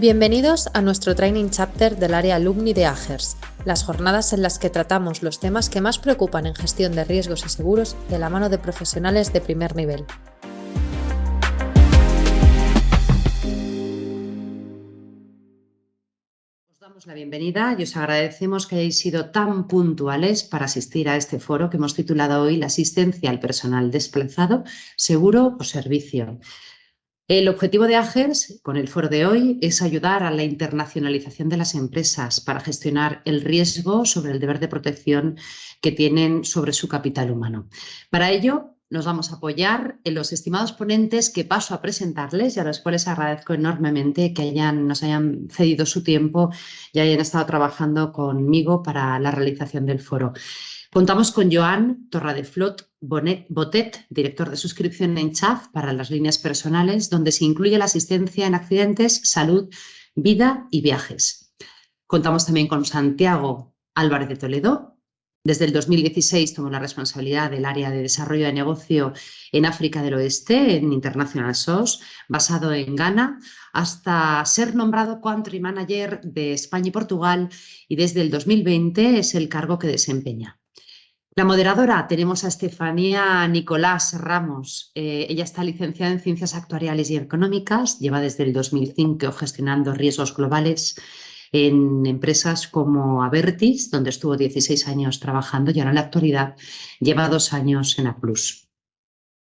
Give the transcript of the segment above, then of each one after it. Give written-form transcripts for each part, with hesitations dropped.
Bienvenidos a nuestro Training Chapter del área Alumni de Agers, las jornadas en las que tratamos los temas que más preocupan en gestión de riesgos y seguros de la mano de profesionales de primer nivel. Os damos la bienvenida y os agradecemos que hayáis sido tan puntuales para asistir a este foro que hemos titulado hoy La asistencia al personal desplazado, seguro o servicio. El objetivo de Agers, con el foro de hoy, es ayudar a la internacionalización de las empresas para gestionar el riesgo sobre el deber de protección que tienen sobre su capital humano. Para ello, nos vamos a apoyar en los estimados ponentes que paso a presentarles y a los cuales agradezco enormemente que nos hayan cedido su tiempo y hayan estado trabajando conmigo para la realización del foro. Contamos con Joan Torradeflot Botet, director de suscripción en CHAF para las líneas personales, donde se incluye la asistencia en accidentes, salud, vida y viajes. Contamos también con Santiago Álvarez de Toledo. Desde el 2016 tomó la responsabilidad del área de desarrollo de negocio en África del Oeste, en International SOS, basado en Ghana, hasta ser nombrado Country Manager de España y Portugal, y desde el 2020 es el cargo que desempeña. La moderadora tenemos a Estefanía Nicolás Ramos. Ella está licenciada en Ciencias Actuariales y Económicas, lleva desde el 2005 gestionando riesgos globales en empresas como Abertis, donde estuvo 16 años trabajando, y ahora en la actualidad lleva 2 años en Applus.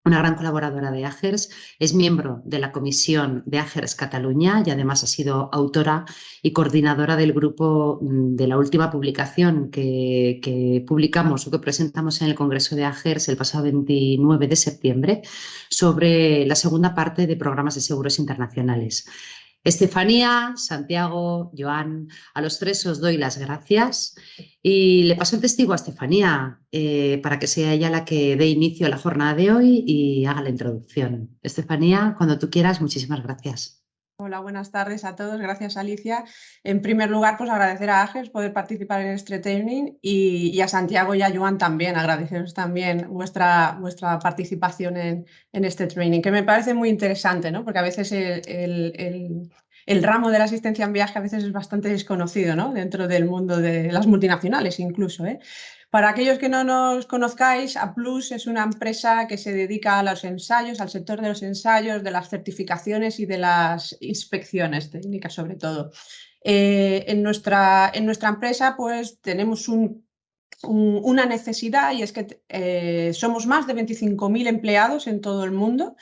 Una gran colaboradora de Agers, es miembro de la comisión de Agers Cataluña y además ha sido autora y coordinadora del grupo de la última publicación que publicamos o que presentamos en el Congreso de Agers el pasado 29 de septiembre sobre la segunda parte de programas de seguros internacionales. Estefanía, Santiago, Joan, a los tres os doy las gracias y le paso el testigo a Estefanía para que sea ella la que dé inicio a la jornada de hoy y haga la introducción. Estefanía, cuando tú quieras, muchísimas gracias. Hola, buenas tardes a todos. Gracias, Alicia. En primer lugar, pues agradecer a Agers poder participar en este training y a Santiago y a Joan también, agradeceros también vuestra participación en este training, que me parece muy interesante, ¿no? Porque a veces el ramo de la asistencia en viaje a veces es bastante desconocido, ¿no? Dentro del mundo de las multinacionales incluso, ¿eh? Para aquellos que no nos conozcáis, Applus es una empresa que se dedica a los ensayos, al sector de los ensayos, de las certificaciones y de las inspecciones técnicas sobre todo. En nuestra empresa pues tenemos una necesidad, y es que somos más de 25.000 empleados en todo el mundo,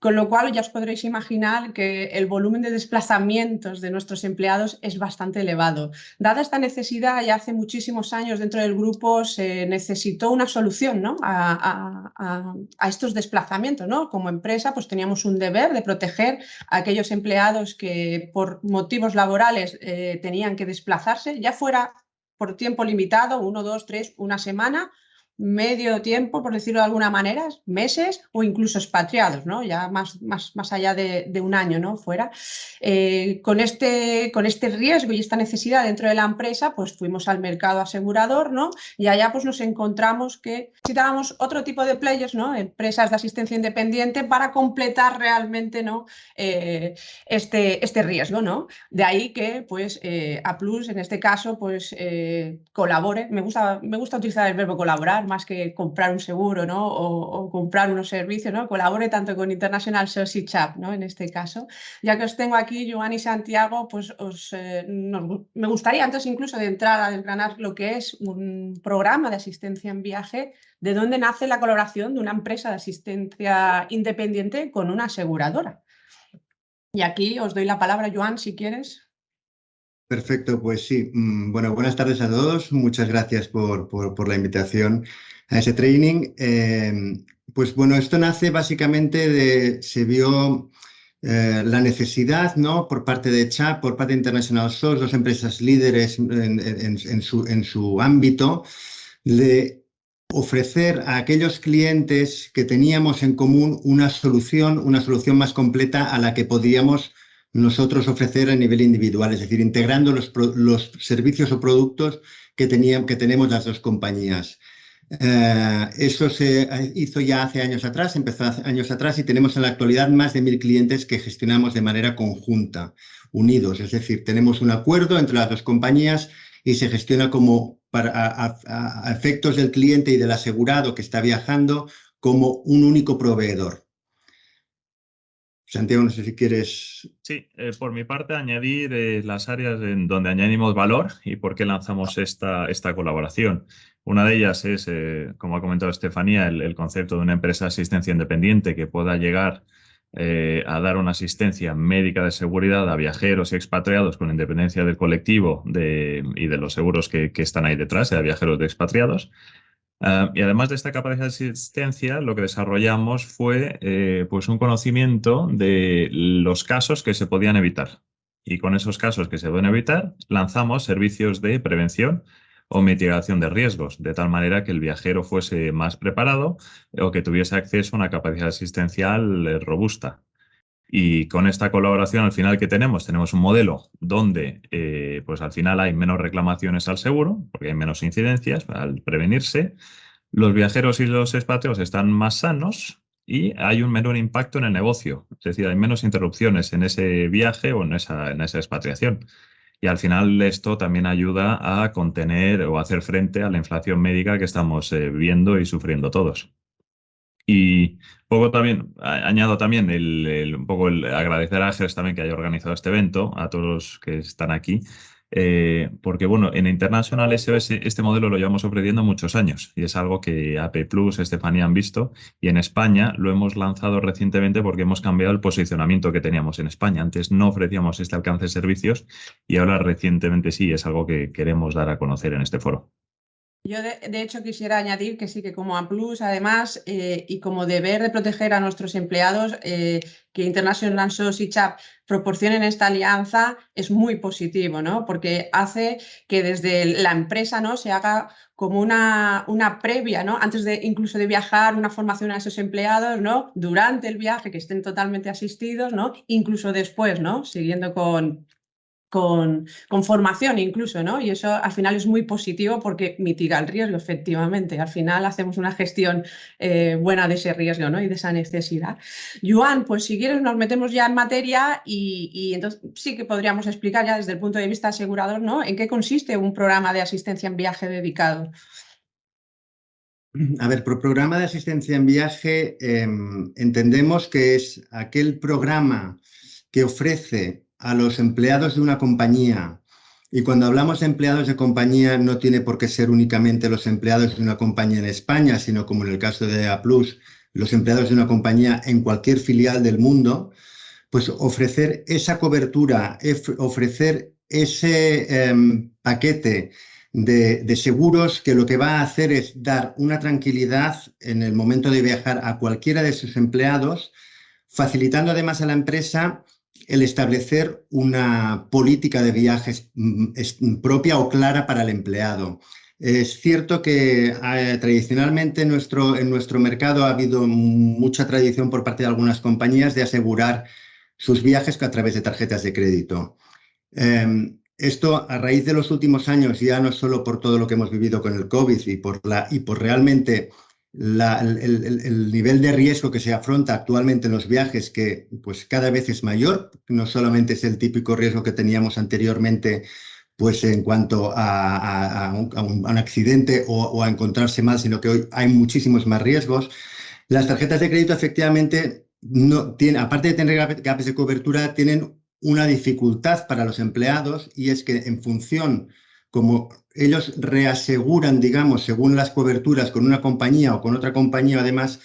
con lo cual ya os podréis imaginar que el volumen de desplazamientos de nuestros empleados es bastante elevado. Dada esta necesidad, ya hace muchísimos años dentro del grupo se necesitó una solución, ¿no? a estos desplazamientos, ¿no? Como empresa pues teníamos un deber de proteger a aquellos empleados que por motivos laborales tenían que desplazarse, ya fuera por tiempo limitado, 1, 2, 3, una semana, medio tiempo, por decirlo de alguna manera, meses o incluso expatriados, ¿no? Ya más allá de un año, ¿no? Fuera. Con este riesgo y esta necesidad dentro de la empresa, pues fuimos al mercado asegurador, ¿no? Y allá pues nos encontramos que necesitábamos otro tipo de players, ¿no? Empresas de asistencia independiente para completar realmente, ¿no? Este riesgo, ¿no? De ahí que pues Applus en este caso pues colabore. Me gusta utilizar el verbo colaborar más que comprar un seguro, ¿no? o comprar unos servicios, ¿no? Colabore tanto con International SOS y CHAP, ¿no? En este caso. Ya que os tengo aquí, Joan y Santiago, pues me gustaría antes incluso de entrar a desgranar lo que es un programa de asistencia en viaje, de dónde nace la colaboración de una empresa de asistencia independiente con una aseguradora. Y aquí os doy la palabra, Joan, si quieres. Perfecto, pues sí. Bueno, buenas tardes a todos. Muchas gracias por la invitación a ese training. Pues bueno, esto nace básicamente se vio la necesidad, ¿no? Por parte de CHAP, por parte de International SOS, dos empresas líderes en su ámbito, de ofrecer a aquellos clientes que teníamos en común una solución más completa a la que podíamos nosotros ofrecer a nivel individual, es decir, integrando los servicios o productos que tenemos las dos compañías. Eso se hizo ya hace años atrás, empezó hace años atrás, y tenemos en la actualidad más de 1.000 clientes que gestionamos de manera conjunta. unidos. Es decir, tenemos un acuerdo entre las dos compañías y se gestiona como a efectos del cliente y del asegurado que está viajando como un único proveedor. Santiago, no sé si quieres... Sí, por mi parte añadir las áreas en donde añadimos valor y por qué lanzamos esta colaboración. Una de ellas es, como ha comentado Estefanía, el concepto de una empresa de asistencia independiente que pueda llegar a dar una asistencia médica de seguridad a viajeros y expatriados con independencia del colectivo y de los seguros que están ahí detrás, sea viajeros de expatriados. Y además de esta capacidad de asistencia, lo que desarrollamos fue pues un conocimiento de los casos que se podían evitar. Y con esos casos que se pueden evitar, lanzamos servicios de prevención o mitigación de riesgos, de tal manera que el viajero fuese más preparado o que tuviese acceso a una capacidad asistencial robusta. Y con esta colaboración al final que tenemos un modelo donde pues al final hay menos reclamaciones al seguro, porque hay menos incidencias al prevenirse, los viajeros y los expatriados están más sanos y hay un menor impacto en el negocio, es decir, hay menos interrupciones en ese viaje o en esa expatriación. Y al final esto también ayuda a contener o hacer frente a la inflación médica que estamos viendo y sufriendo todos. Y poco también, añado también un poco el agradecer a AGERS también que haya organizado este evento, a todos los que están aquí, porque bueno, en International SOS este modelo lo llevamos ofreciendo muchos años y es algo que AP Plus, Estefanía han visto, y en España lo hemos lanzado recientemente porque hemos cambiado el posicionamiento que teníamos en España. Antes no ofrecíamos este alcance de servicios y ahora recientemente sí, es algo que queremos dar a conocer en este foro. Yo, de hecho, quisiera añadir que sí, que como A+, además, y como deber de proteger a nuestros empleados, que International SOS y CHAP proporcionen esta alianza es muy positivo, ¿no? Porque hace que desde la empresa, ¿no?, se haga como una previa, ¿no?, antes de incluso de viajar, una formación a esos empleados, ¿no?, durante el viaje, que estén totalmente asistidos, ¿no?, incluso después, ¿no?, siguiendo con formación incluso, ¿no? Y eso al final es muy positivo porque mitiga el riesgo, efectivamente. Al final hacemos una gestión buena de ese riesgo, ¿no?, y de esa necesidad. Joan, pues si quieres nos metemos ya en materia y entonces sí que podríamos explicar ya desde el punto de vista asegurador, ¿no?, en qué consiste un programa de asistencia en viaje dedicado. A ver, por programa de asistencia en viaje entendemos que es aquel programa que ofrece a los empleados de una compañía, y cuando hablamos de empleados de compañía no tiene por qué ser únicamente los empleados de una compañía en España, sino como en el caso de A+, los empleados de una compañía en cualquier filial del mundo, pues ofrecer esa cobertura, ofrecer ese paquete de seguros que lo que va a hacer es dar una tranquilidad en el momento de viajar a cualquiera de sus empleados, facilitando además a la empresa el establecer una política de viajes propia o clara para el empleado. Es cierto que tradicionalmente en nuestro mercado ha habido mucha tradición por parte de algunas compañías de asegurar sus viajes a través de tarjetas de crédito. Esto a raíz de los últimos años, ya no solo por todo lo que hemos vivido con el COVID y por realmente el nivel de riesgo que se afronta actualmente en los viajes, que pues cada vez es mayor, no solamente es el típico riesgo que teníamos anteriormente pues en cuanto a un accidente o a encontrarse mal, sino que hoy hay muchísimos más riesgos. Las tarjetas de crédito efectivamente no tienen, aparte de tener gaps de cobertura, tienen una dificultad para los empleados, y es que en función como ellos reaseguran, digamos, según las coberturas con una compañía o con otra compañía, además,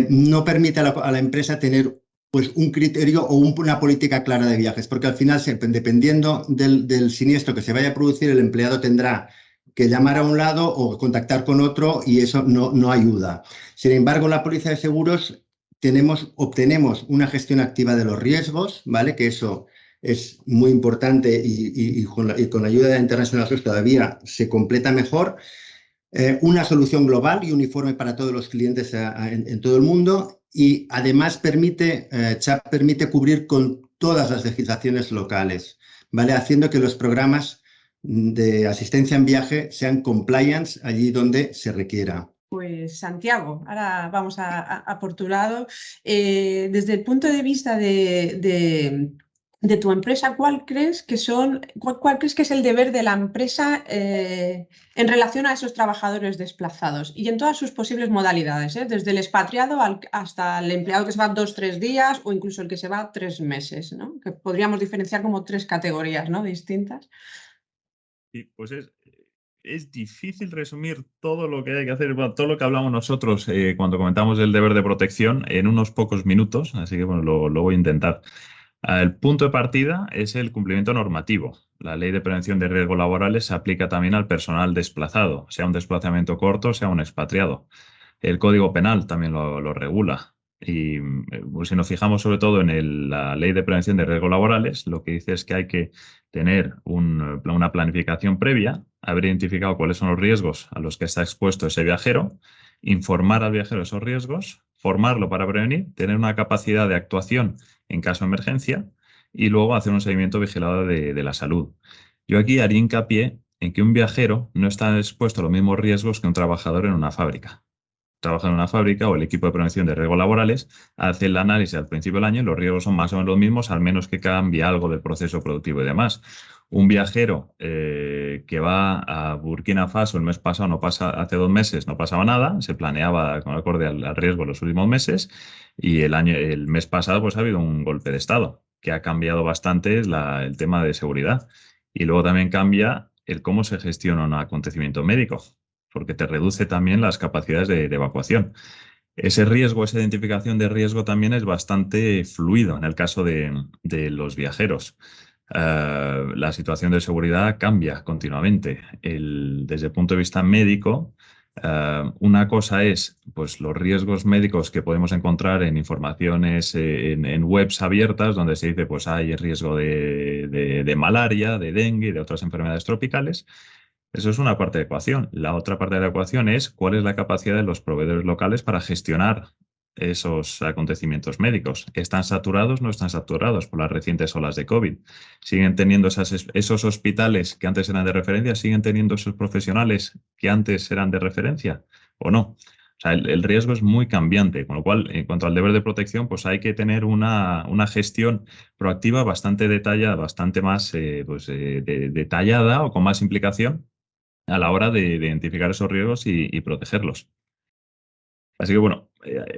no permite a la empresa tener pues un criterio o una política clara de viajes, porque al final, dependiendo del siniestro que se vaya a producir, el empleado tendrá que llamar a un lado o contactar con otro, y eso no ayuda. Sin embargo, la póliza de seguros obtenemos una gestión activa de los riesgos, ¿vale? Que eso es muy importante y con la ayuda de International SOS todavía se completa mejor. Una solución global y uniforme para todos los clientes en todo el mundo, y además CHAP permite cubrir con todas las legislaciones locales, ¿vale? Haciendo que los programas de asistencia en viaje sean compliance allí donde se requiera. Pues Santiago, ahora vamos a por tu lado. Desde el punto de vista de de tu empresa, ¿cuál crees que es el deber de la empresa en relación a esos trabajadores desplazados y en todas sus posibles modalidades, desde el expatriado hasta el empleado que se va 2 o 3 días o incluso el que se va 3 meses, ¿no? Que podríamos diferenciar como 3 categorías, ¿no? Distintas. Y pues es difícil resumir todo lo que hay que hacer, bueno, todo lo que hablamos nosotros cuando comentamos el deber de protección en unos pocos minutos, así que bueno, lo voy a intentar. El punto de partida es el cumplimiento normativo. La Ley de Prevención de Riesgos Laborales se aplica también al personal desplazado, sea un desplazamiento corto, sea un expatriado. El Código Penal también lo regula. Y pues, si nos fijamos sobre todo en la Ley de Prevención de Riesgos Laborales, lo que dice es que hay que tener una planificación previa, haber identificado cuáles son los riesgos a los que está expuesto ese viajero, informar al viajero de esos riesgos, formarlo para prevenir, tener una capacidad de actuación en caso de emergencia y luego hacer un seguimiento vigilado de la salud. Yo aquí haría hincapié en que un viajero no está expuesto a los mismos riesgos que un trabajador en una fábrica. Trabaja en una fábrica o el equipo de prevención de riesgos laborales hace el análisis al principio del año y los riesgos son más o menos los mismos, al menos que cambie algo del proceso productivo y demás. Un viajero que va a Burkina Faso el mes pasado, hace 2 meses no pasaba nada, se planeaba con acorde al riesgo los últimos meses y el mes pasado pues ha habido un golpe de estado que ha cambiado bastante el tema de seguridad. Y luego también cambia el cómo se gestiona un acontecimiento médico, porque te reduce también las capacidades de evacuación. Ese riesgo, esa identificación de riesgo también es bastante fluido en el caso de los viajeros. La situación de seguridad cambia continuamente. Desde el punto de vista médico, una cosa es pues, los riesgos médicos que podemos encontrar en informaciones en webs abiertas donde se dice pues hay riesgo de malaria, de dengue y de otras enfermedades tropicales. Eso es una parte de la ecuación. La otra parte de la ecuación es cuál es la capacidad de los proveedores locales para gestionar esos acontecimientos médicos. ¿Están saturados o no están saturados por las recientes olas de COVID? ¿Siguen teniendo esos hospitales que antes eran de referencia? ¿Siguen teniendo esos profesionales que antes eran de referencia o no? O sea, el riesgo es muy cambiante, con lo cual, en cuanto al deber de protección, pues hay que tener una gestión proactiva bastante detallada, bastante más detallada o con más implicación a la hora de identificar esos riesgos y protegerlos. Así que bueno,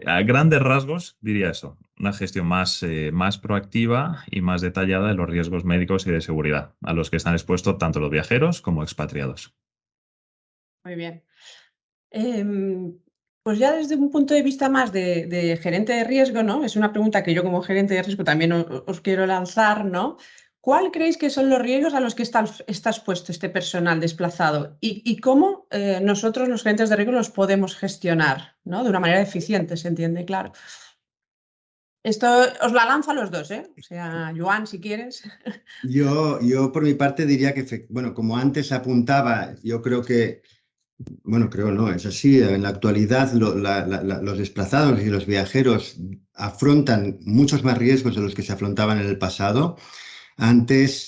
a grandes rasgos diría eso, una gestión más proactiva y más detallada de los riesgos médicos y de seguridad a los que están expuestos tanto los viajeros como expatriados. Muy bien. Pues ya desde un punto de vista más de gerente de riesgo, ¿no? Es una pregunta que yo como gerente de riesgo también os quiero lanzar, ¿no? ¿Cuál creéis que son los riesgos a los que está expuesto este personal desplazado? ¿Y cómo nosotros, los gerentes de riesgo, los podemos gestionar, ¿no? De una manera eficiente, se entiende, claro. Esto os la lanzo a los dos, ¿eh? O sea, Joan, si quieres. Yo por mi parte diría que, bueno, como antes apuntaba, yo creo que, bueno, creo no, es así, en la actualidad los desplazados y los viajeros afrontan muchos más riesgos de los que se afrontaban en el pasado. Antes,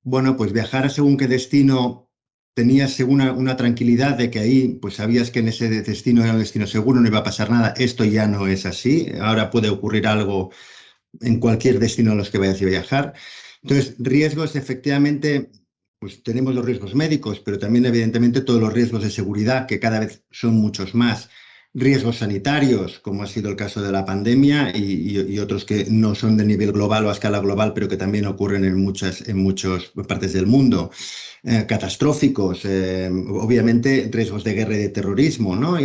bueno, pues viajar a según qué destino tenías una tranquilidad de que ahí, pues sabías que en ese destino era un destino seguro, no iba a pasar nada. Esto ya no es así. Ahora puede ocurrir algo en cualquier destino a los que vayas a viajar. Entonces, riesgos, efectivamente, pues tenemos los riesgos médicos, pero también, evidentemente, todos los riesgos de seguridad, que cada vez son muchos más. Riesgos sanitarios, como ha sido el caso de la pandemia, y otros que no son de nivel global o a escala global, pero que también ocurren en muchas partes del mundo. Catastróficos, obviamente riesgos de guerra y de terrorismo, ¿no? O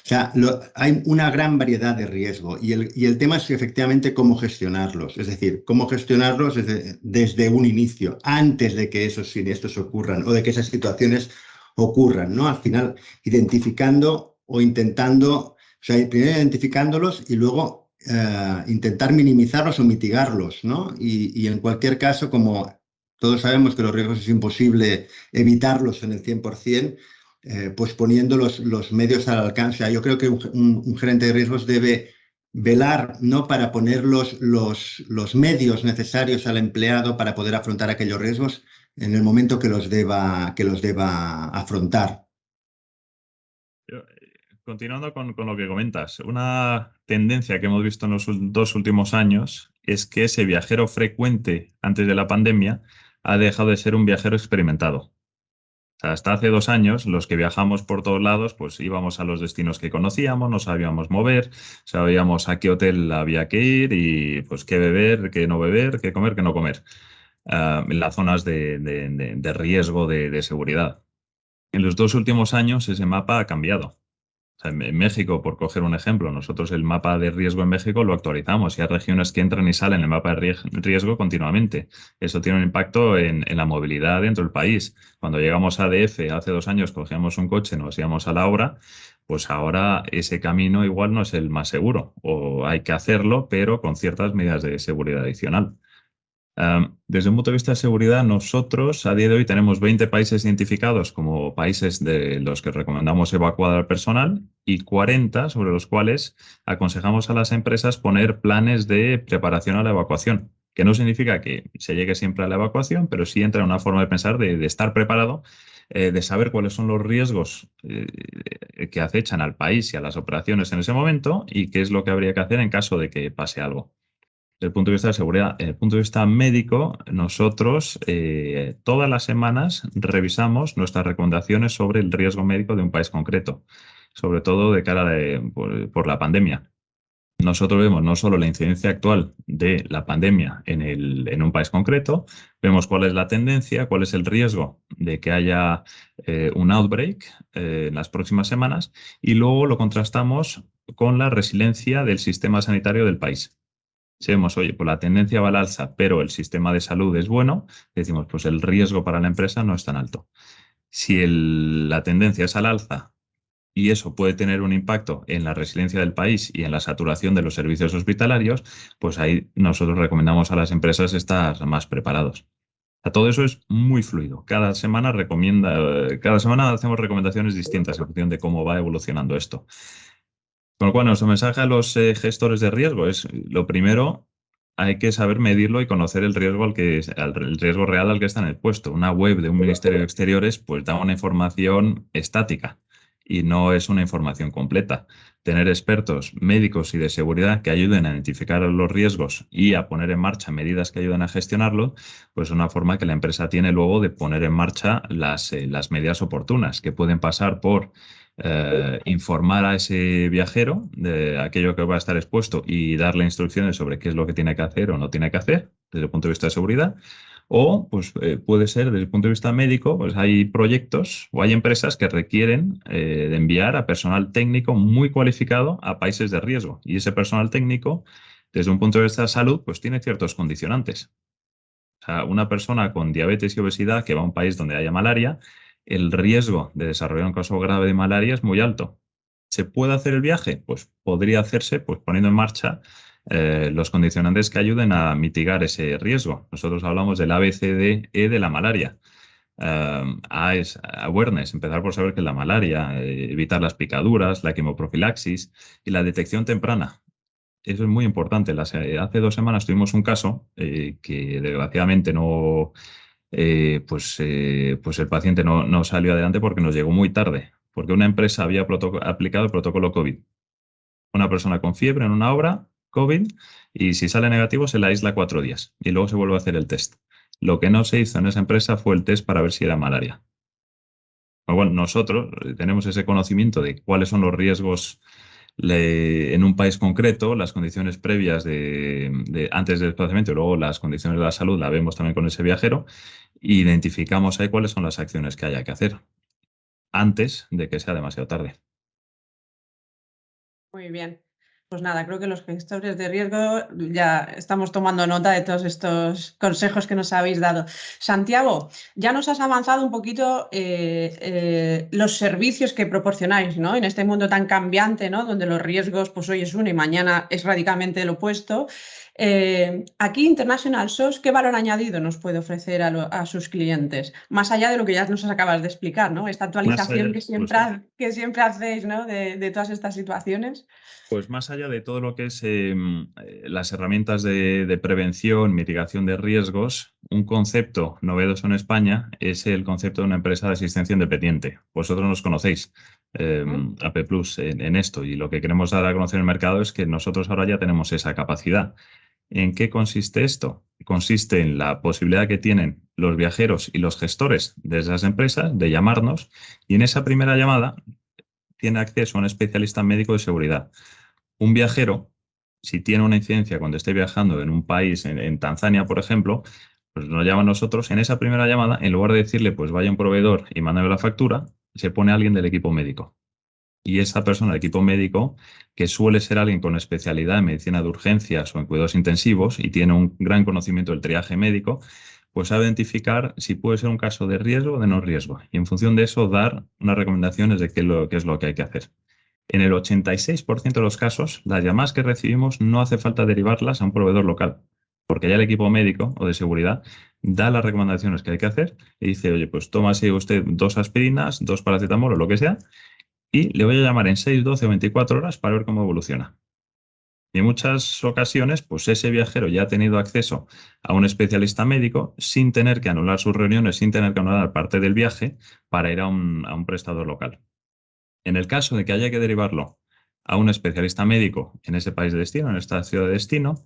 sea, hay una gran variedad de riesgo y el tema es efectivamente cómo gestionarlos, es decir, cómo gestionarlos desde un inicio, antes de que esos siniestros ocurran o de que esas situaciones ocurran, ¿no? Al final, identificando o intentando, o sea, primero identificándolos y luego intentar minimizarlos o mitigarlos, ¿no? Y en cualquier caso, como todos sabemos que los riesgos es imposible evitarlos en el 100%, pues poniendo los medios al alcance. Yo creo que un gerente de riesgos debe velar, ¿no?, para poner los medios necesarios al empleado para poder afrontar aquellos riesgos en el momento que los deba afrontar. Continuando con lo que comentas, una tendencia que hemos visto en los 2 últimos años es que ese viajero frecuente antes de la pandemia ha dejado de ser un viajero experimentado. O sea, hasta hace 2 años, los que viajamos por todos lados, pues íbamos a los destinos que conocíamos, nos sabíamos mover, sabíamos a qué hotel había que ir y pues qué beber, qué no beber, qué comer, qué no comer, en las zonas de riesgo de seguridad. En los 2 últimos años ese mapa ha cambiado. O sea, en México, por coger un ejemplo, nosotros el mapa de riesgo en México lo actualizamos y hay regiones que entran y salen en el mapa de riesgo continuamente. Eso tiene un impacto en la movilidad dentro del país. Cuando llegamos a DF, hace 2 años cogíamos un coche, nos íbamos a la obra, pues ahora ese camino igual no es el más seguro o hay que hacerlo, pero con ciertas medidas de seguridad adicional. Desde un punto de vista de seguridad, nosotros a día de hoy tenemos 20 países identificados como países de los que recomendamos evacuar al personal y 40 sobre los cuales aconsejamos a las empresas poner planes de preparación a la evacuación, que no significa que se llegue siempre a la evacuación, pero sí entra en una forma de pensar de estar preparado, de saber cuáles son los riesgos que acechan al país y a las operaciones en ese momento y qué es lo que habría que hacer en caso de que pase algo. Desde el punto de vista de seguridad, desde el punto de vista médico, nosotros todas las semanas revisamos nuestras recomendaciones sobre el riesgo médico de un país concreto, sobre todo de cara por la pandemia. Nosotros vemos no solo la incidencia actual de la pandemia en un país concreto, vemos cuál es la tendencia, cuál es el riesgo de que haya un outbreak en las próximas semanas y luego lo contrastamos con la resiliencia del sistema sanitario del país. Si vemos, oye, pues la tendencia va al alza, pero el sistema de salud es bueno, decimos, pues el riesgo para la empresa no es tan alto. Si la tendencia es al alza y eso puede tener un impacto en la resiliencia del país y en la saturación de los servicios hospitalarios, pues ahí nosotros recomendamos a las empresas estar más preparados. Todo eso es muy fluido. Cada semana hacemos recomendaciones distintas en función de cómo va evolucionando esto. Con lo cual, nuestro mensaje a los gestores de riesgo es, lo primero, hay que saber medirlo y conocer el riesgo el riesgo real al que está en el puesto. Una web de un Ministerio de Exteriores pues da una información estática y no es una información completa. Tener expertos médicos y de seguridad que ayuden a identificar los riesgos y a poner en marcha medidas que ayuden a gestionarlo, pues es una forma que la empresa tiene luego de poner en marcha las medidas oportunas, que pueden pasar por informar a ese viajero de aquello que va a estar expuesto y darle instrucciones sobre qué es lo que tiene que hacer o no tiene que hacer desde el punto de vista de seguridad. O pues, puede ser desde el punto de vista médico, pues hay proyectos o hay empresas que requieren de enviar a personal técnico muy cualificado a países de riesgo. Y ese personal técnico, desde un punto de vista de salud, pues tiene ciertos condicionantes. O sea, una persona con diabetes y obesidad que va a un país donde haya malaria, el riesgo de desarrollar un caso grave de malaria es muy alto. ¿Se puede hacer el viaje? Pues podría hacerse pues, poniendo en marcha los condicionantes que ayuden a mitigar ese riesgo. Nosotros hablamos del ABCDE de la malaria. A es awareness, empezar por saber que es la malaria, evitar las picaduras, la quimoprofilaxis y la detección temprana. Eso es muy importante. Hace 2 semanas tuvimos un caso que desgraciadamente no, pues el paciente no salió adelante porque nos llegó muy tarde, porque una empresa había aplicado el protocolo COVID. Una persona con fiebre en una obra, COVID, y si sale negativo se la aísla 4 días y luego se vuelve a hacer el test. Lo que no se hizo en esa empresa fue el test para ver si era malaria. Bueno, nosotros tenemos ese conocimiento de cuáles son los riesgos en un país concreto, las condiciones previas antes del desplazamiento y luego las condiciones de la salud la vemos también con ese viajero e identificamos ahí cuáles son las acciones que haya que hacer antes de que sea demasiado tarde. Muy bien. Pues nada, creo que los gestores de riesgo ya estamos tomando nota de todos estos consejos que nos habéis dado. Santiago, ya nos has avanzado un poquito los servicios que proporcionáis, ¿no? En este mundo tan cambiante, ¿no? Donde los riesgos, pues hoy es uno y mañana es radicalmente lo opuesto. Aquí International SOS, ¿qué valor añadido nos puede ofrecer a sus clientes? Más allá de lo que ya nos acabas de explicar, ¿no? Esta actualización que siempre hacéis, ¿no? De todas estas situaciones. Pues más allá de todo lo que es las herramientas de prevención, mitigación de riesgos, un concepto novedoso en España es el concepto de una empresa de asistencia independiente. Vosotros nos conocéis, AP Plus, en esto, y lo que queremos dar a conocer en el mercado es que nosotros ahora ya tenemos esa capacidad. ¿En qué consiste esto? Consiste en la posibilidad que tienen los viajeros y los gestores de esas empresas de llamarnos, y en esa primera llamada tiene acceso a un especialista médico de seguridad. Un viajero, si tiene una incidencia cuando esté viajando en un país, en Tanzania, por ejemplo, pues nos llama a nosotros. En esa primera llamada, en lugar de decirle, pues vaya a un proveedor y mándame la factura, se pone alguien del equipo médico. Y esa persona del equipo médico, que suele ser alguien con especialidad en medicina de urgencias o en cuidados intensivos y tiene un gran conocimiento del triaje médico, pues sabe identificar si puede ser un caso de riesgo o de no riesgo. Y en función de eso, dar unas recomendaciones de qué es lo que hay que hacer. En el 86% de los casos, las llamadas que recibimos no hace falta derivarlas a un proveedor local, porque ya el equipo médico o de seguridad da las recomendaciones que hay que hacer y dice, oye, pues tómase usted 2 aspirinas, 2 paracetamol o lo que sea, y le voy a llamar en 6, 12 o 24 horas para ver cómo evoluciona. Y en muchas ocasiones, pues ese viajero ya ha tenido acceso a un especialista médico sin tener que anular sus reuniones, sin tener que anular parte del viaje para ir a un prestador local. En el caso de que haya que derivarlo a un especialista médico en ese país de destino, en esta ciudad de destino,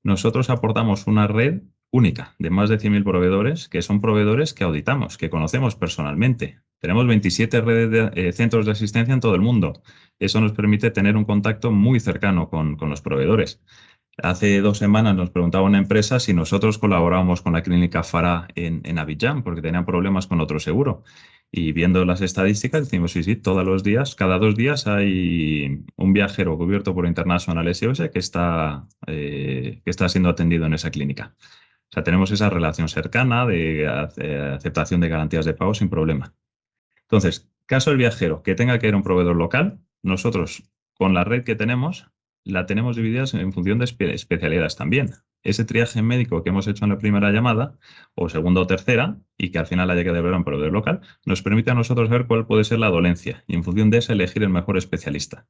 nosotros aportamos una red única de más de 100.000 proveedores, que son proveedores que auditamos, que conocemos personalmente. Tenemos 27 redes de centros de asistencia en todo el mundo. Eso nos permite tener un contacto muy cercano con los proveedores. Hace 2 semanas nos preguntaba una empresa si nosotros colaborábamos con la clínica Farah en Abidjan porque tenían problemas con otro seguro. Y viendo las estadísticas decimos, sí, todos los días, cada 2 días hay un viajero cubierto por International SOS que está siendo atendido en esa clínica. O sea, tenemos esa relación cercana de aceptación de garantías de pago sin problema. Entonces, caso del viajero que tenga que ir a un proveedor local, nosotros con la red que tenemos, la tenemos dividida en función de especialidades también. Ese triaje médico que hemos hecho en la primera llamada, o segunda o tercera, y que al final haya que devolver a un proveedor local, nos permite a nosotros ver cuál puede ser la dolencia y en función de esa elegir el mejor especialista.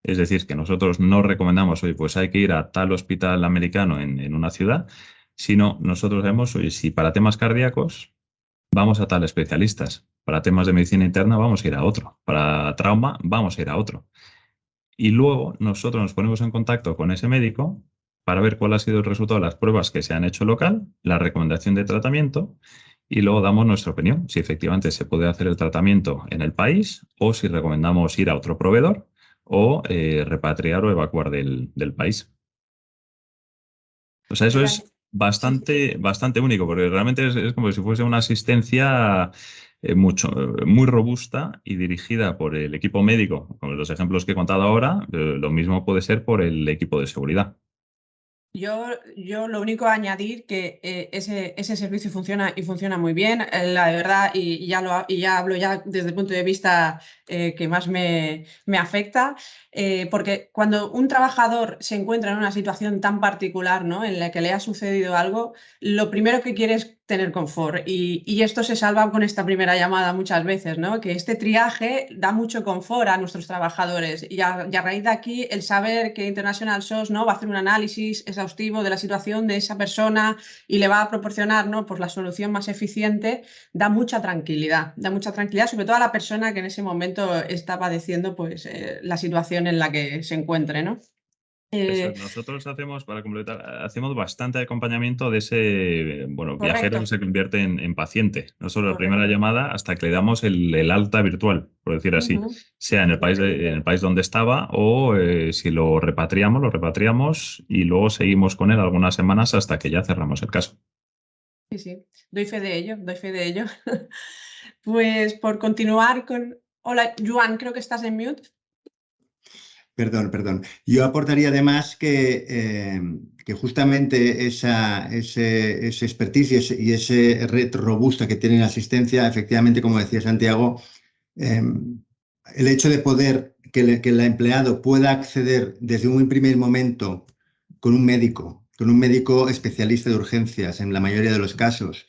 Es decir, que nosotros no recomendamos, oye, pues hay que ir a tal hospital americano en una ciudad, sino nosotros vemos, oye, si para temas cardíacos vamos a tal especialistas, para temas de medicina interna vamos a ir a otro, para trauma vamos a ir a otro. Y luego nosotros nos ponemos en contacto con ese médico para ver cuál ha sido el resultado de las pruebas que se han hecho local, la recomendación de tratamiento, y luego damos nuestra opinión, si efectivamente se puede hacer el tratamiento en el país o si recomendamos ir a otro proveedor o repatriar o evacuar del país. O sea, eso es bastante único, porque realmente es como si fuese una asistencia muy robusta y dirigida por el equipo médico. Con los ejemplos que he contado ahora, lo mismo puede ser por el equipo de seguridad. Yo lo único a añadir que ese servicio funciona y funciona muy bien, la verdad, y ya hablo ya desde el punto de vista que más me afecta, porque cuando un trabajador se encuentra en una situación tan particular, ¿no?, en la que le ha sucedido algo, lo primero que quiere es tener confort, y esto se salva con esta primera llamada muchas veces, ¿no?, que este triaje da mucho confort a nuestros trabajadores, y a raíz de aquí el saber que International SOS, ¿no?, va a hacer un análisis exhaustivo de la situación de esa persona y le va a proporcionar, ¿no?, pues la solución más eficiente, da mucha tranquilidad, sobre todo a la persona que en ese momento está padeciendo pues la situación en la que se encuentre, ¿no? Eso, nosotros hacemos, para completar, hacemos bastante acompañamiento de ese viajero que se convierte en paciente. No solo la primera llamada, hasta que le damos el alta virtual, por decir así, sea en el país donde estaba o si lo repatriamos y luego seguimos con él algunas semanas hasta que ya cerramos el caso. Sí, doy fe de ello. Pues por continuar con... Hola, Joan, creo que estás en mute. Perdón. Yo aportaría además que justamente ese expertise y ese red robusta que tiene en asistencia, efectivamente, como decía Santiago, el hecho de poder que el empleado pueda acceder desde un primer momento con un médico especialista de urgencias en la mayoría de los casos,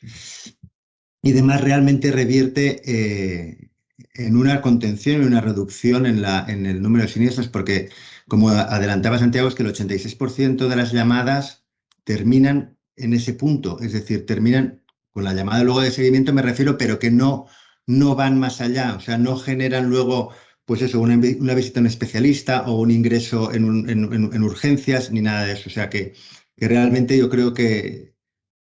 y además realmente revierte en una contención y una reducción en el número de siniestros, porque, como adelantaba Santiago, es que el 86% de las llamadas terminan en ese punto, es decir, terminan con la llamada luego de seguimiento, me refiero, pero que no van más allá, o sea, no generan luego, pues eso, una visita a un especialista o un ingreso en urgencias, ni nada de eso. O sea, que realmente yo creo que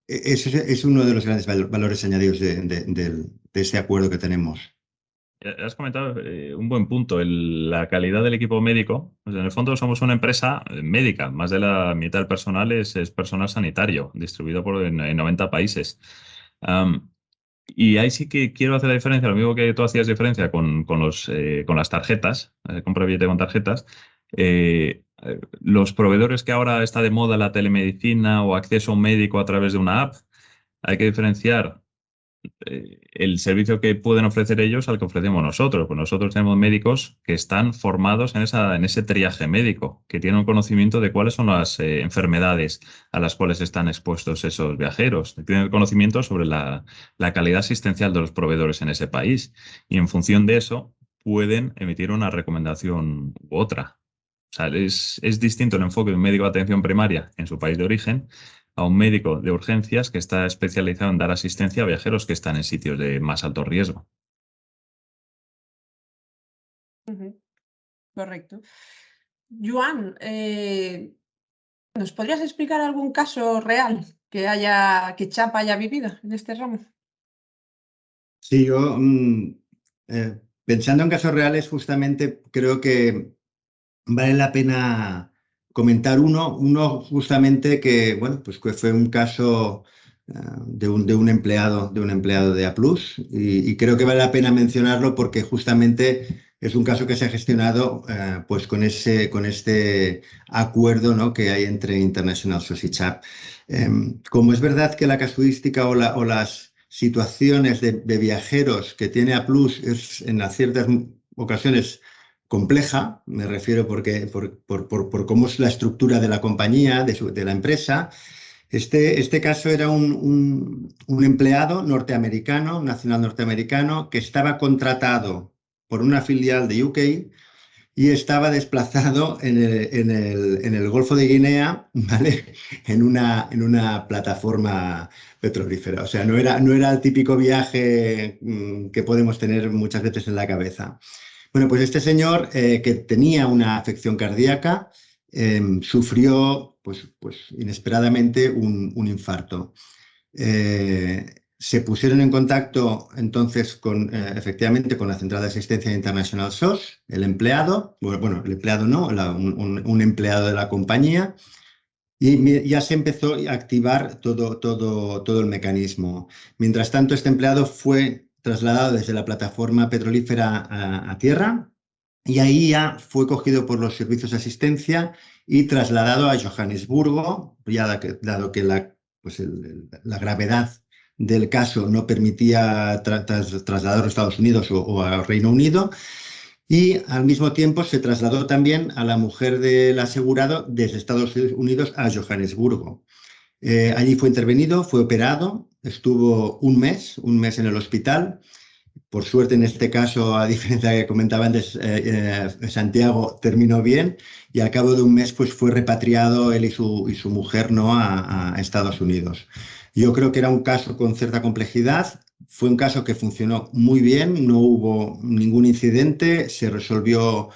es uno de los grandes valores añadidos de ese acuerdo que tenemos. Has comentado un buen punto, la calidad del equipo médico. Pues en el fondo somos una empresa médica, más de la mitad del personal es personal sanitario, distribuido en 90 países. Y ahí sí que quiero hacer la diferencia, lo mismo que tú hacías diferencia con las tarjetas, compra billete con tarjetas. Los proveedores que ahora está de moda la telemedicina o acceso a un médico a través de una app, hay que diferenciar el servicio que pueden ofrecer ellos al que ofrecemos nosotros. Pues nosotros tenemos médicos que están formados en ese triaje médico, que tienen un conocimiento de cuáles son las enfermedades a las cuales están expuestos esos viajeros. Tienen conocimiento sobre la calidad asistencial de los proveedores en ese país y en función de eso pueden emitir una recomendación u otra. O sea, es distinto el enfoque de un médico de atención primaria en su país de origen a un médico de urgencias que está especializado en dar asistencia a viajeros que están en sitios de más alto riesgo. Correcto. Joan, ¿nos podrías explicar algún caso real que CHAP haya vivido en este ramo? Sí, yo pensando en casos reales, justamente creo que vale la pena comentar uno justamente que, bueno, pues que fue un caso de un empleado de A+, y creo que vale la pena mencionarlo porque justamente es un caso que se ha gestionado pues con este acuerdo, ¿no?, que hay entre International SOS y CHAP. Como es verdad que la casuística o las situaciones de viajeros que tiene A+, es en ciertas ocasiones compleja, me refiero por cómo es la estructura de la compañía, de la empresa. Este caso era un empleado norteamericano, nacional norteamericano, que estaba contratado por una filial de UK y estaba desplazado en el Golfo de Guinea, ¿vale? En una plataforma petrolífera. O sea, no era el típico viaje que podemos tener muchas veces en la cabeza. Bueno, pues este señor que tenía una afección cardíaca sufrió pues inesperadamente un infarto. Se pusieron en contacto entonces efectivamente con la central de asistencia International SOS, el empleado, bueno, el empleado no, un empleado de la compañía, y ya se empezó a activar todo el mecanismo. Mientras tanto, este empleado fue trasladado desde la plataforma petrolífera a tierra y ahí ya fue cogido por los servicios de asistencia y trasladado a Johannesburgo, ya dado que la gravedad del caso no permitía trasladarlo a Estados Unidos o a Reino Unido. Y al mismo tiempo se trasladó también a la mujer del asegurado desde Estados Unidos a Johannesburgo. Allí fue intervenido, fue operado, estuvo un mes en el hospital. Por suerte, en este caso, a diferencia de que comentaba antes, Santiago terminó bien y al cabo de un mes pues, fue repatriado él y su mujer, ¿no?, a Estados Unidos. Yo creo que era un caso con cierta complejidad. Fue un caso que funcionó muy bien, no hubo ningún incidente, se resolvió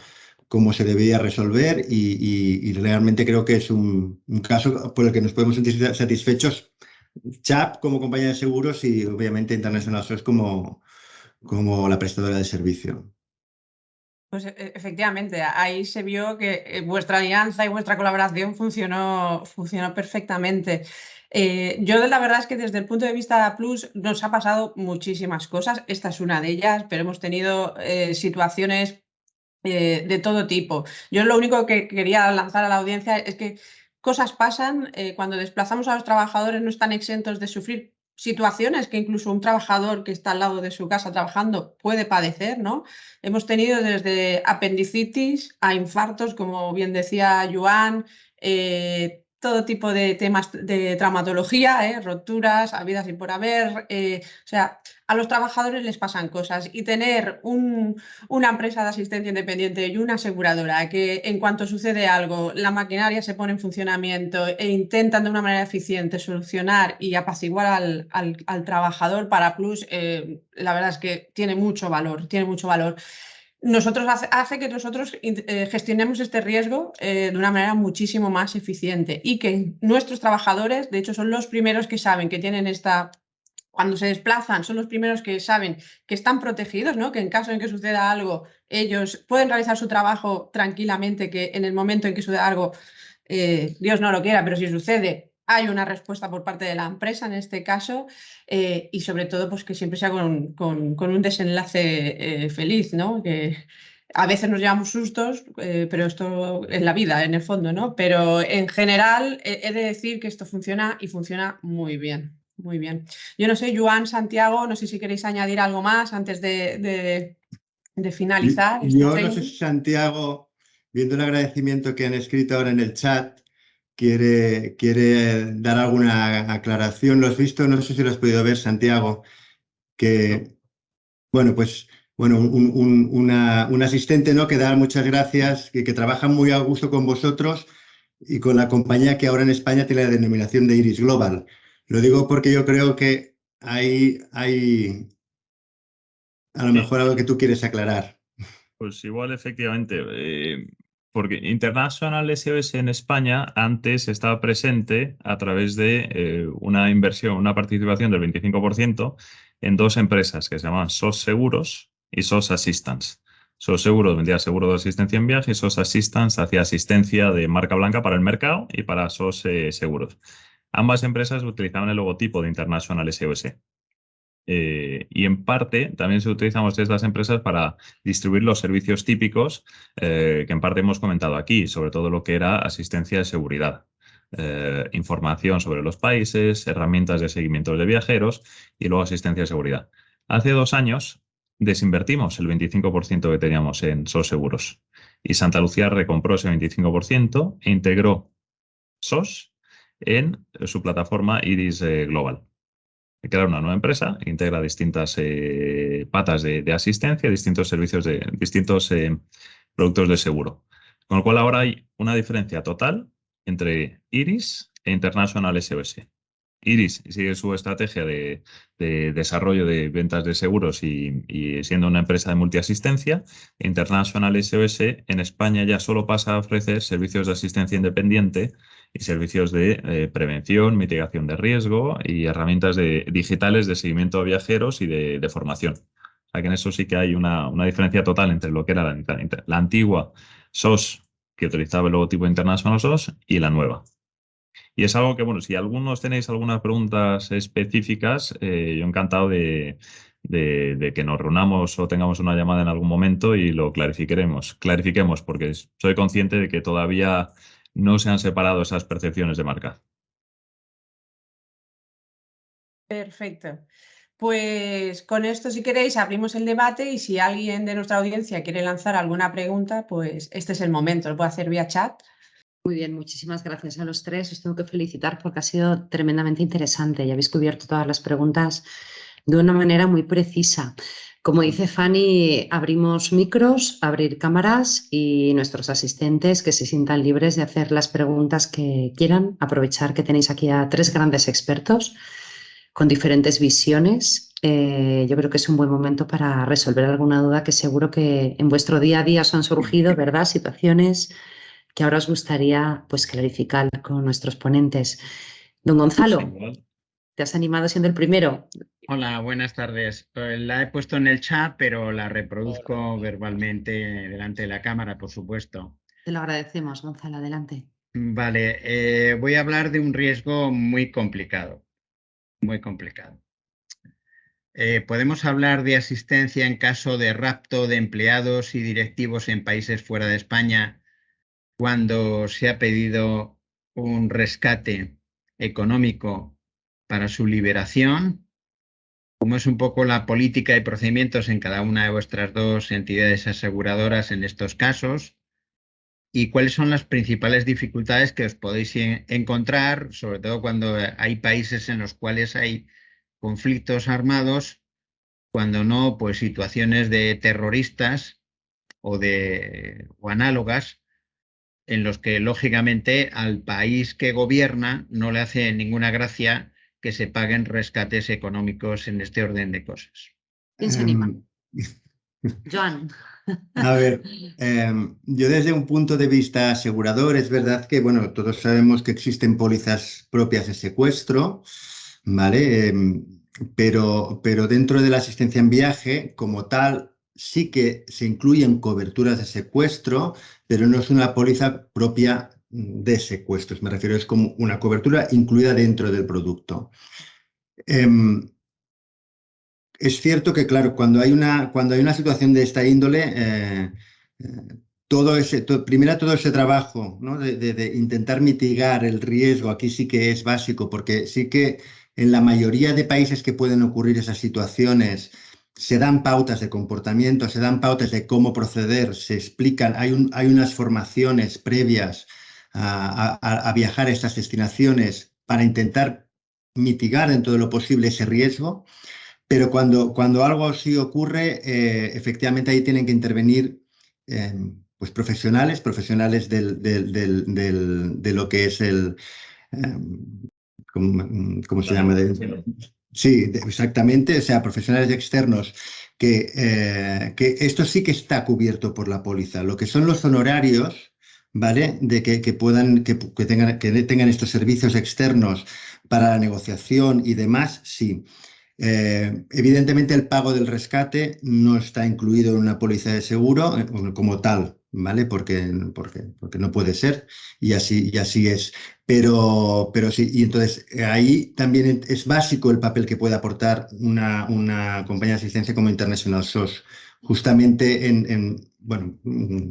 como se debía resolver y realmente creo que es un caso por el que nos podemos sentir satisfechos, CHAP como compañía de seguros y obviamente International SOS como la prestadora de servicio. Pues efectivamente, ahí se vio que vuestra alianza y vuestra colaboración funcionó perfectamente. Yo la verdad es que desde el punto de vista de Plus nos ha pasado muchísimas cosas. Esta es una de ellas, pero hemos tenido situaciones de todo tipo. Yo lo único que quería lanzar a la audiencia es que cosas pasan, cuando desplazamos a los trabajadores no están exentos de sufrir situaciones que incluso un trabajador que está al lado de su casa trabajando puede padecer, ¿no? Hemos tenido desde apendicitis a infartos, como bien decía Joan, todo tipo de temas de traumatología, roturas, habidas y por haber. O sea, a los trabajadores les pasan cosas y tener una empresa de asistencia independiente y una aseguradora que en cuanto sucede algo, la maquinaria se pone en funcionamiento e intentan de una manera eficiente solucionar y apaciguar al trabajador para Plus, la verdad es que tiene mucho valor, tiene mucho valor. nosotros hace que nosotros gestionemos este riesgo de una manera muchísimo más eficiente y que nuestros trabajadores, de hecho, son los primeros que saben que tienen cuando se desplazan, son los primeros que saben que están protegidos, ¿no? Que en caso de que suceda algo, ellos pueden realizar su trabajo tranquilamente, que en el momento en que suceda algo, Dios no lo quiera, pero si sucede, hay una respuesta por parte de la empresa en este caso, y sobre todo pues que siempre sea con un desenlace feliz, ¿no? Que a veces nos llevamos sustos, pero esto es la vida en el fondo, ¿no? Pero en general he de decir que esto funciona y funciona muy bien. Muy bien. Yo no sé, Joan, Santiago, no sé si queréis añadir algo más antes de finalizar este Yo no sé training. si Santiago, viendo el agradecimiento que han escrito ahora en el chat, quiere dar alguna aclaración. ¿Lo has visto? No sé si lo has podido ver, Santiago, que, bueno, pues, bueno, un asistente, ¿no? Que da muchas gracias, que trabaja muy a gusto con vosotros y con la compañía que ahora en España tiene la denominación de Iris Global. Lo digo porque yo creo que hay a lo Sí. mejor algo que tú quieres aclarar. Pues igual, efectivamente, porque International SOS en España antes estaba presente a través de una inversión, una participación del 25% en dos empresas que se llaman SOS Seguros y SOS Assistance. SOS Seguros vendía seguro de asistencia en viaje y SOS Assistance hacía asistencia de marca blanca para el mercado y para SOS Seguros. Ambas empresas utilizaban el logotipo de International SOS. Y en parte también se utilizamos estas empresas para distribuir los servicios típicos que en parte hemos comentado aquí, sobre todo lo que era asistencia de seguridad, información sobre los países, herramientas de seguimiento de viajeros y luego asistencia de seguridad. Hace 2 años desinvertimos el 25% que teníamos en SOS Seguros y Santa Lucía recompró ese 25% e integró SOS en su plataforma Iris Global. Crear una nueva empresa que integra distintas patas de asistencia, distintos servicios distintos productos de seguro. Con lo cual ahora hay una diferencia total entre Iris e International SOS. Iris sigue su estrategia de desarrollo de ventas de seguros y siendo una empresa de multiasistencia. International SOS en España ya solo pasa a ofrecer servicios de asistencia independiente y servicios de prevención, mitigación de riesgo y herramientas digitales de seguimiento a viajeros y de formación. O sea que en eso sí que hay una diferencia total entre lo que era la antigua SOS, que utilizaba el logotipo International SOS, y la nueva. Y es algo que, bueno, si algunos tenéis algunas preguntas específicas, yo encantado de que nos reunamos o tengamos una llamada en algún momento y lo clarifiquemos, porque soy consciente de que todavía no se han separado esas percepciones de marca. Perfecto. Pues con esto, si queréis, abrimos el debate y si alguien de nuestra audiencia quiere lanzar alguna pregunta, pues este es el momento, lo puede hacer vía chat. Muy bien, muchísimas gracias a los tres. Os tengo que felicitar porque ha sido tremendamente interesante y habéis cubierto todas las preguntas de una manera muy precisa. Como dice Fanny, abrimos micros, abrir cámaras y nuestros asistentes que se sientan libres de hacer las preguntas que quieran. Aprovechar que tenéis aquí a 3 grandes expertos con diferentes visiones. Yo creo que es un buen momento para resolver alguna duda que seguro que en vuestro día a día os han surgido, ¿verdad? Situaciones que ahora os gustaría pues clarificar con nuestros ponentes. Don Gonzalo, Sí, ¿te has animado siendo el primero? Hola, buenas tardes. La he puesto en el chat, pero la reproduzco verbalmente delante de la cámara, por supuesto. Te lo agradecemos, Gonzalo, adelante. Vale, voy a hablar de un riesgo muy complicado, muy complicado. Podemos hablar de asistencia en caso de rapto de empleados y directivos en países fuera de España cuando se ha pedido un rescate económico para su liberación. ¿Cómo es un poco la política y procedimientos en cada una de vuestras 2 entidades aseguradoras en estos casos? ¿Y cuáles son las principales dificultades que os podéis encontrar, sobre todo cuando hay países en los cuales hay conflictos armados, cuando no, pues situaciones de terroristas o análogas, en los que lógicamente al país que gobierna no le hace ninguna gracia que se paguen rescates económicos en este orden de cosas? ¿Quién se anima? Joan. A ver, yo desde un punto de vista asegurador, es verdad que, bueno, todos sabemos que existen pólizas propias de secuestro, ¿vale? Pero dentro de la asistencia en viaje, como tal, sí que se incluyen coberturas de secuestro, pero no es una póliza propia de secuestros. Me refiero, es como una cobertura incluida dentro del producto. Em, es cierto que, claro, cuando hay una situación de esta índole, eh, primero todo ese trabajo, ¿no? de intentar mitigar el riesgo, aquí sí que es básico, porque sí que en la mayoría de países que pueden ocurrir esas situaciones, se dan pautas de comportamiento, se dan pautas de cómo proceder, se explican, hay unas formaciones previas a viajar a estas destinaciones para intentar mitigar en todo lo posible ese riesgo. Pero cuando algo así ocurre, efectivamente ahí tienen que intervenir pues profesionales de lo que es eh, ¿cómo se llama? Sí, exactamente, o sea, profesionales externos, que esto sí que está cubierto por la póliza. Lo que son los honorarios, ¿vale? De que puedan, que tengan estos servicios externos para la negociación y demás, sí. Evidentemente el pago del rescate no está incluido en una póliza de seguro como tal, ¿vale? Porque no puede ser y así es. Pero sí, y entonces ahí también es básico el papel que puede aportar una compañía de asistencia como International SOS, justamente bueno,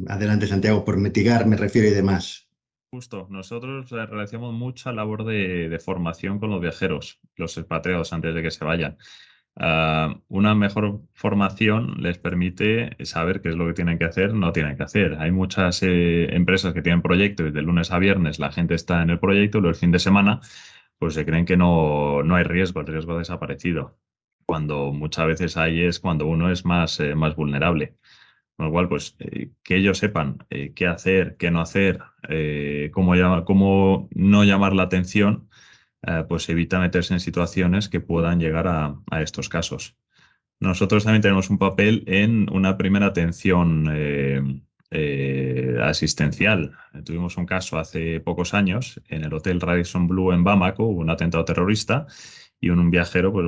adelante Santiago, por mitigar, me refiero y demás. Justo, nosotros realizamos mucha labor de formación con los viajeros, los expatriados, antes de que se vayan. Una mejor formación les permite saber qué es lo que tienen que hacer, no tienen que hacer. Hay muchas empresas que tienen proyectos y de lunes a viernes la gente está en el proyecto, pero el fin de semana pues se creen que no hay riesgo, el riesgo ha desaparecido. Cuando muchas veces ahí es cuando uno es más vulnerable. Con lo cual, pues que ellos sepan qué hacer, qué no hacer, cómo no llamar la atención, pues evita meterse en situaciones que puedan llegar a estos casos. Nosotros también tenemos un papel en una primera atención asistencial. Tuvimos un caso hace pocos años en el Hotel Radisson Blu en Bamako, un atentado terrorista, y un viajero pues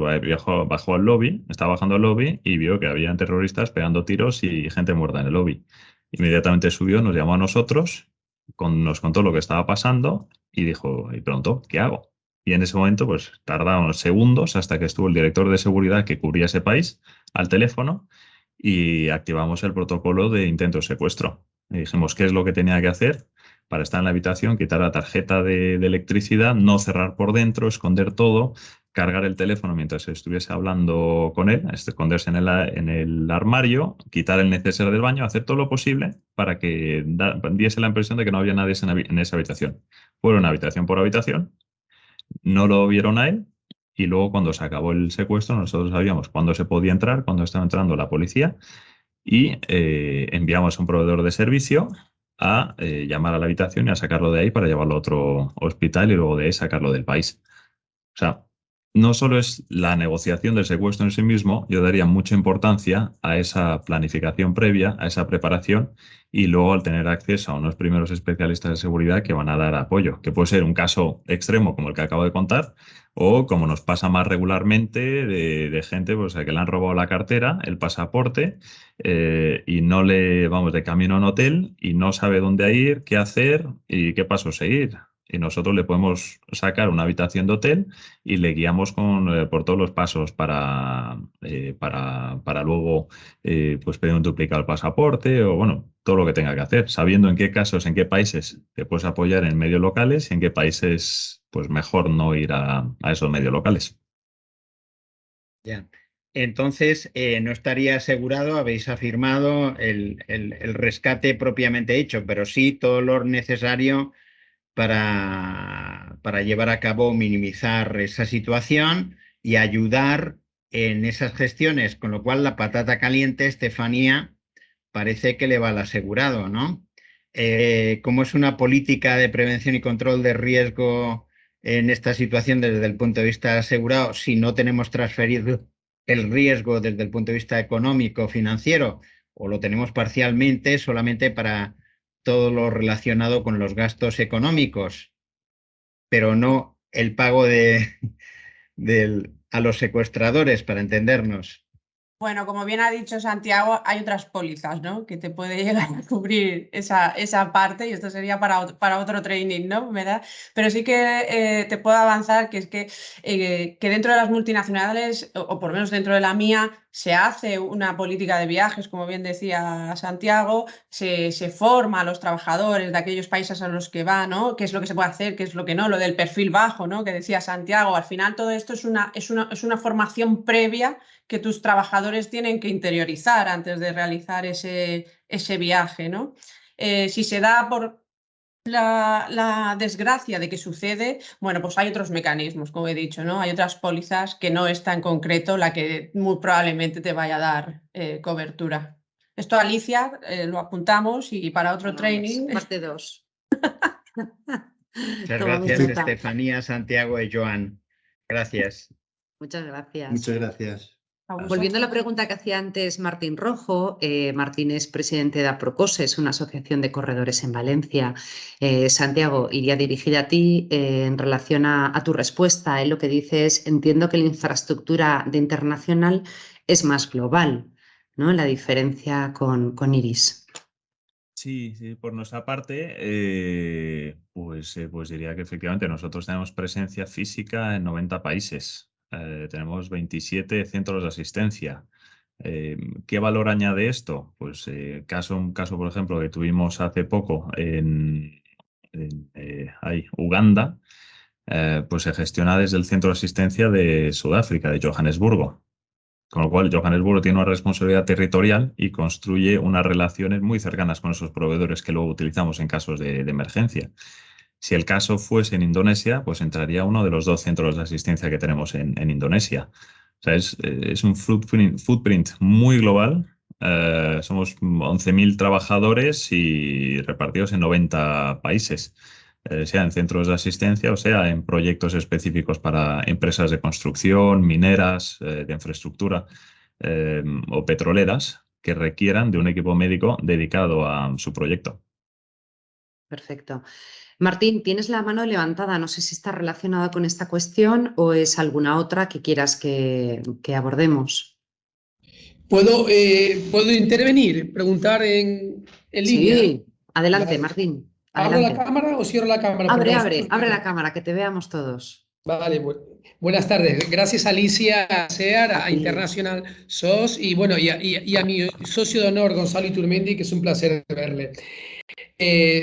bajó al lobby, estaba bajando al lobby y vio que había terroristas pegando tiros y gente muerta en el lobby. Inmediatamente subió, nos llamó a nosotros, nos contó lo que estaba pasando y dijo, y pronto, ¿qué hago? Y en ese momento, pues tardaron segundos hasta que estuvo el director de seguridad que cubría ese país al teléfono y activamos el protocolo de intento de secuestro. Y dijimos qué es lo que tenía que hacer para estar en la habitación, quitar la tarjeta de electricidad, no cerrar por dentro, esconder todo, cargar el teléfono mientras estuviese hablando con él, esconderse en el armario, quitar el neceser del baño, hacer todo lo posible para que diese la impresión de que no había nadie en esa habitación. Fueron habitación por habitación, no lo vieron a él y luego cuando se acabó el secuestro nosotros sabíamos cuándo se podía entrar, cuándo estaba entrando la policía y enviamos a un proveedor de servicio a llamar a la habitación y a sacarlo de ahí para llevarlo a otro hospital y luego de ahí sacarlo del país. O sea, no solo es la negociación del secuestro en sí mismo, yo daría mucha importancia a esa planificación previa, a esa preparación y luego al tener acceso a unos primeros especialistas de seguridad que van a dar apoyo, que puede ser un caso extremo como el que acabo de contar o como nos pasa más regularmente de gente pues, a que le han robado la cartera, el pasaporte y no le vamos de camino a un hotel y no sabe dónde ir, qué hacer y qué pasos seguir. Y nosotros le podemos sacar una habitación de hotel y le guiamos por todos los pasos para luego pues pedir un duplicado al pasaporte o bueno, todo lo que tenga que hacer, sabiendo en qué casos, en qué países te puedes apoyar en medios locales y en qué países pues mejor no ir a esos medios locales. Ya. Entonces, no estaría asegurado, habéis afirmado el rescate propiamente hecho, pero sí todo lo necesario para llevar a cabo, minimizar esa situación y ayudar en esas gestiones, con lo cual la patata caliente, Estefanía, parece que le va al asegurado, ¿no? ¿Cómo es una política de prevención y control de riesgo en esta situación desde el punto de vista asegurado si no tenemos transferido el riesgo desde el punto de vista económico, financiero? o lo tenemos parcialmente solamente para todo lo relacionado con los gastos económicos, pero no el pago a los secuestradores, para entendernos. Bueno, como bien ha dicho Santiago, hay otras pólizas, ¿no? Que te puede llegar a cubrir esa parte, y esto sería para otro training, ¿no? ¿Verdad? Pero sí que te puedo avanzar que es que dentro de las multinacionales, o por lo menos dentro de la mía, se hace una política de viajes, como bien decía Santiago, se forma a los trabajadores de aquellos países a los que va, ¿no? Qué es lo que se puede hacer, qué es lo que no, lo del perfil bajo, ¿no? Que decía Santiago. Al final todo esto es una formación previa que tus trabajadores tienen que interiorizar antes de realizar ese viaje, ¿no? Si se da por la desgracia de que sucede, bueno, pues hay otros mecanismos, como he dicho, ¿no? Hay otras pólizas que no está en concreto la que muy probablemente te vaya a dar cobertura. Esto, Alicia, lo apuntamos, y para otro training. Parte 2. Muchas gracias, Estefanía, Santiago y Joan. Gracias. Muchas gracias. Muchas gracias. Volviendo a la pregunta que hacía antes Martín Rojo, Martín es presidente de Aprocose, es una asociación de corredores en Valencia. Santiago, iría dirigida a ti en relación a tu respuesta. Lo que dice es, entiendo que la infraestructura de internacional es más global, ¿no? La diferencia con Iris. Sí, por nuestra parte, pues diría que efectivamente nosotros tenemos presencia física en 90 países. Tenemos 27 centros de asistencia. ¿Qué valor añade esto? Pues un caso, por ejemplo, que tuvimos hace poco en Uganda, pues se gestiona desde el centro de asistencia de Sudáfrica, de Johannesburgo. Con lo cual, Johannesburgo tiene una responsabilidad territorial y construye unas relaciones muy cercanas con esos proveedores que luego utilizamos en casos de emergencia. Si el caso fuese en Indonesia, pues entraría uno de los 2 centros de asistencia que tenemos en Indonesia. O sea, es un footprint muy global. Somos 11.000 trabajadores y repartidos en 90 países, sea en centros de asistencia o sea en proyectos específicos para empresas de construcción, mineras, de infraestructura o petroleras que requieran de un equipo médico dedicado a su proyecto. Perfecto. Martín, tienes la mano levantada. No sé si está relacionada con esta cuestión o es alguna otra que quieras que abordemos. ¿Puedo intervenir, preguntar en línea? Sí, adelante, vale. Martín. Adelante. ¿Abro la cámara o cierro la cámara? Abre la cámara, que te veamos todos. Vale, buenas tardes. Gracias, Alicia, a SEAR, a International SOS y a mi socio de honor, Gonzalo Iturmendi, que es un placer verle.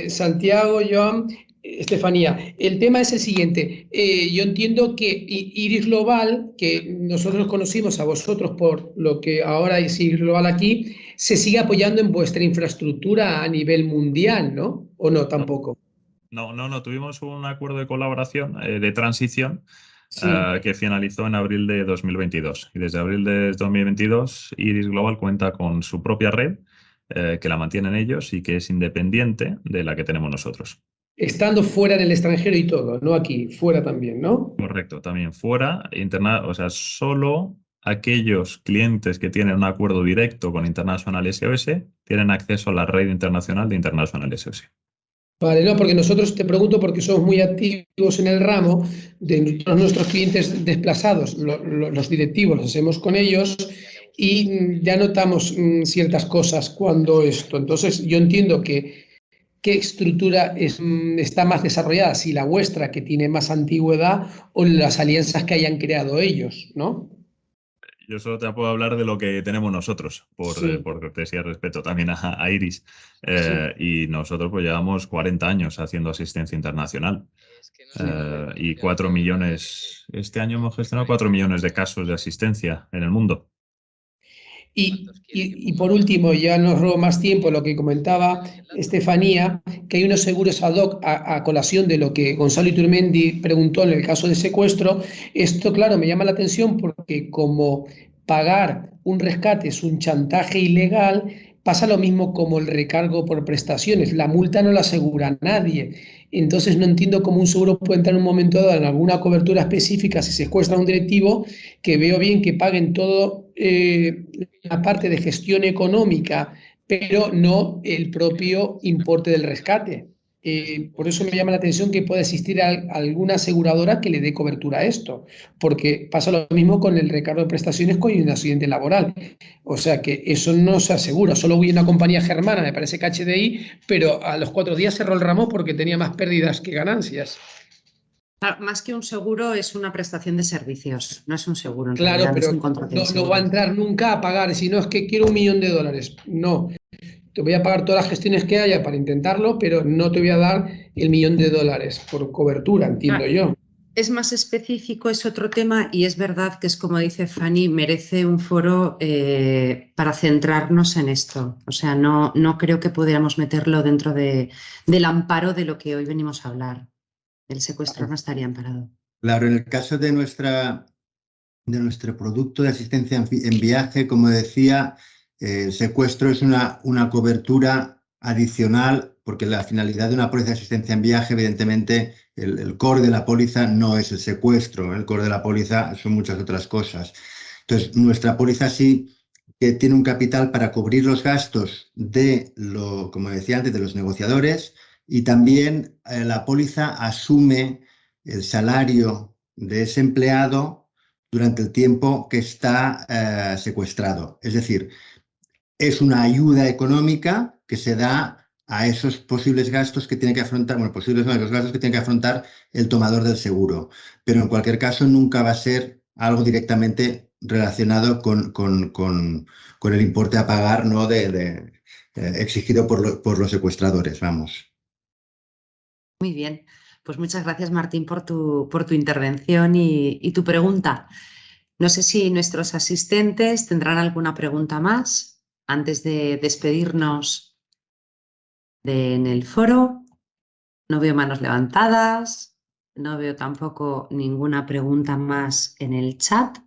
Santiago, Joan, Estefanía, el tema es el siguiente. Yo entiendo que Iris Global, que nosotros conocimos a vosotros por lo que ahora es Iris Global aquí, se sigue apoyando en vuestra infraestructura a nivel mundial, ¿no? ¿O no tampoco? No, tuvimos un acuerdo de colaboración, de transición, Sí. que finalizó en abril de 2022. Y desde abril de 2022, Iris Global cuenta con su propia red, que la mantienen ellos y que es independiente de la que tenemos nosotros. Estando fuera en el extranjero y todo, no aquí, fuera también, ¿no? Correcto, también fuera, o sea, solo aquellos clientes que tienen un acuerdo directo con International SOS tienen acceso a la red internacional de International SOS. Vale, no, porque nosotros, te pregunto porque somos muy activos en el ramo de todos nuestros clientes desplazados, los directivos los hacemos con ellos y ya notamos ciertas cosas cuando esto. Entonces, yo entiendo que qué estructura está más desarrollada, si la vuestra, que tiene más antigüedad, o las alianzas que hayan creado ellos, ¿no? Yo solo te puedo hablar de lo que tenemos nosotros, por cortesía y respeto también a Iris. Y nosotros pues llevamos 40 años haciendo asistencia internacional. Y 4 millones, este año hemos gestionado 4 millones de casos de asistencia en el mundo. Y por último, ya no robo más tiempo, lo que comentaba Estefanía, que hay unos seguros ad hoc a colación de lo que Gonzalo Iturmendi preguntó en el caso de secuestro. Esto, claro, me llama la atención porque como pagar un rescate es un chantaje ilegal, pasa lo mismo como el recargo por prestaciones. La multa no la asegura nadie. Entonces no entiendo cómo un seguro puede entrar en un momento dado en alguna cobertura específica si secuestra a un directivo, que veo bien que paguen todo la parte de gestión económica, pero no el propio importe del rescate. Por eso me llama la atención que pueda existir alguna aseguradora que le dé cobertura a esto, porque pasa lo mismo con el recargo de prestaciones con un accidente laboral. O sea que eso no se asegura. Solo hubo una compañía germana, me parece que HDI, pero a los 4 días cerró el ramo porque tenía más pérdidas que ganancias. Claro, más que un seguro es una prestación de servicios, no es un seguro. En Claro, realidad, pero es un contrato de no seguro. va a entrar nunca a pagar, si no es que quiero $1 millón. No, te voy a pagar todas las gestiones que haya para intentarlo, pero no te voy a dar el $1 millón por cobertura, entiendo yo. Es más específico, es otro tema y es verdad que es como dice Fanny, merece un foro para centrarnos en esto. O sea, no creo que pudiéramos meterlo dentro del amparo de lo que hoy venimos a hablar. El secuestro no estaría amparado. Claro, en el caso de nuestro producto de asistencia en viaje, como decía, el secuestro es una cobertura adicional, porque la finalidad de una póliza de asistencia en viaje, evidentemente, el core de la póliza no es el secuestro, el core de la póliza son muchas otras cosas. Entonces, nuestra póliza sí que tiene un capital para cubrir los gastos como decía antes, de los negociadores, y también la póliza asume el salario de ese empleado durante el tiempo que está secuestrado. Es decir, es una ayuda económica que se da a esos posibles gastos que tiene que afrontar, bueno, posibles no, los gastos que tiene que afrontar el tomador del seguro. Pero en cualquier caso nunca va a ser algo directamente relacionado con el importe a pagar, ¿no? Exigido por los secuestradores, vamos. Muy bien, pues muchas gracias Martín por tu intervención y tu pregunta. No sé si nuestros asistentes tendrán alguna pregunta más antes de despedirnos en el foro. No veo manos levantadas, no veo tampoco ninguna pregunta más en el chat.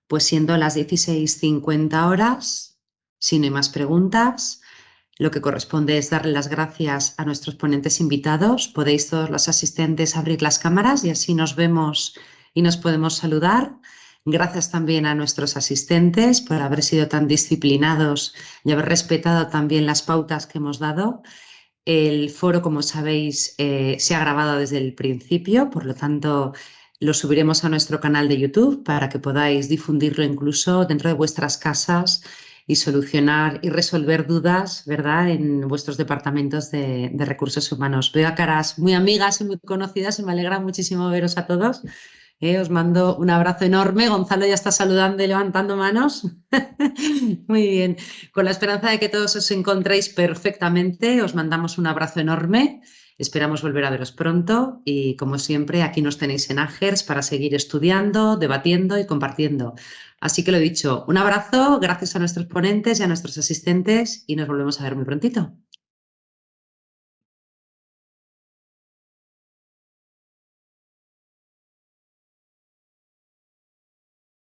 Pues siendo las 16:50 horas, si no hay más preguntas, lo que corresponde es darle las gracias a nuestros ponentes invitados. Podéis todos los asistentes abrir las cámaras y así nos vemos y nos podemos saludar. Gracias también a nuestros asistentes por haber sido tan disciplinados y haber respetado también las pautas que hemos dado. El foro, como sabéis, se ha grabado desde el principio, por lo tanto lo subiremos a nuestro canal de YouTube para que podáis difundirlo incluso dentro de vuestras casas y solucionar y resolver dudas, ¿verdad?, en vuestros departamentos de recursos humanos. Veo a caras muy amigas y muy conocidas y me alegra muchísimo veros a todos. Os mando un abrazo enorme. Gonzalo ya está saludando y levantando manos. Muy bien. Con la esperanza de que todos os encontréis perfectamente, os mandamos un abrazo enorme. Esperamos volver a veros pronto y, como siempre, aquí nos tenéis en Agers para seguir estudiando, debatiendo y compartiendo. Así que lo dicho, un abrazo, gracias a nuestros ponentes y a nuestros asistentes y nos volvemos a ver muy prontito.